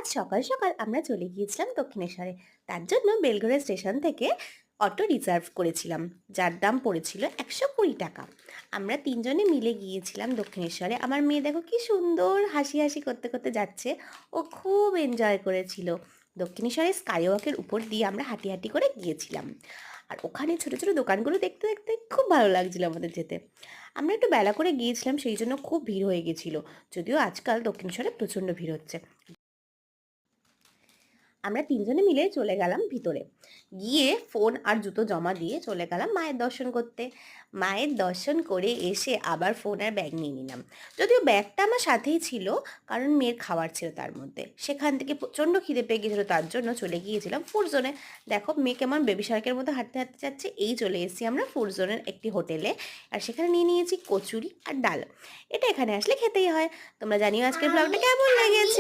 আজ সকাল সকাল আমরা চলে গিয়েছিলাম দক্ষিণেশ্বরে। তার জন্য বেলঘড়িয়া স্টেশন থেকে অটো রিজার্ভ করেছিলাম, যার দাম পড়েছিল 120 টাকা। আমরা তিনজনে মিলে গিয়েছিলাম দক্ষিণেশ্বরে। আমার মেয়ে দেখো কি সুন্দর হাসি হাসি করতে করতে যাচ্ছে, ও খুব এনজয় করেছিল। দক্ষিণেশ্বরের স্কাই ওয়াকের উপর দিয়ে আমরা হাঁটি হাঁটি করে গিয়েছিলাম, আর ওখানে ছোট ছোট দোকানগুলো দেখতে দেখতে খুব ভালো লাগছিল আমাদের যেতে। আমরা একটু বেলা করে গিয়েছিলাম, সেই জন্য খুব ভিড় হয়ে গেছিলো। যদিও আজকাল দক্ষিণেশ্বরে প্রচণ্ড ভিড় হচ্ছে। আমরা তিনজনে মিলে চলে গেলাম ভিতরে, গিয়ে ফোন আর জুতো জমা দিয়ে চলে গেলাম মায়ের দর্শন করতে। মায়ের দর্শন করে এসে আবার ফোন আর ব্যাগ নিয়ে নিলাম। যদিও ব্যাগটা আমার সাথেই ছিল, কারণ মেয়ের খাবার ছিল তার মধ্যে। সেখান থেকে প্রচণ্ড খিদে পেয়ে গেছিলো, তার জন্য চলে গিয়েছিলাম ফুড জোনে। দেখো মেয়ে কেমন বেবি শার্কের মতো হাঁটতে হাঁটতে যাচ্ছে। এই চলে এসেছি আমরা ফুড জোনের একটি হোটেলে, আর সেখানে নিয়ে নিয়েছি কচুরি আর ডাল। এটা এখানে আসলে খেতেই হয়। তোমরা জানিও আজকের ব্লগটা কেমন লেগেছে।